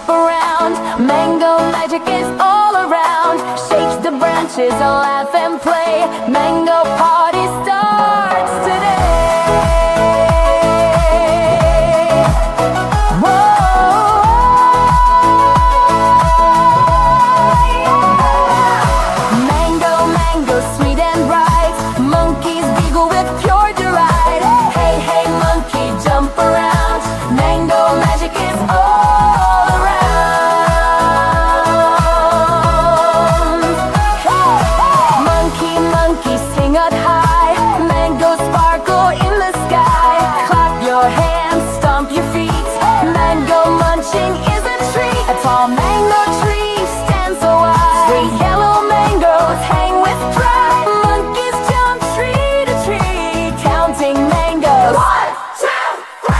jump around. Mango magic is all around. Shakes the branches, laugh and play. Mango party starts today. Whoa, mango, mango, sweet and bright. Monkeys giggle with pure delight. Hey, hey, monkey, jump around. Mango magic is all around. Monkey, monkey, sing up high. Mangoes sparkle in the sky. Clap your hands, stomp your feet. Mango munching is a treat. A tall mango tree stands so wide. Sweet yellow mangoes hang with pride. Monkeys jump tree to tree, counting mangoes. 1, 2, 3.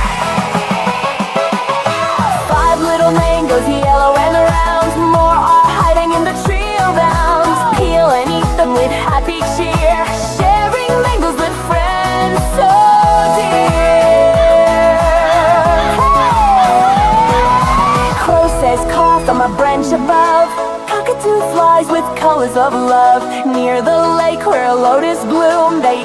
5 little mangoes, yellow and round. More are hiding in the tree around. Peel and eat them with happy cheer. Sharing mangoes with friends so dear. Crow says caw from a branch above. Cockatoo flies with colors of love. Near the lake where lotus bloom, they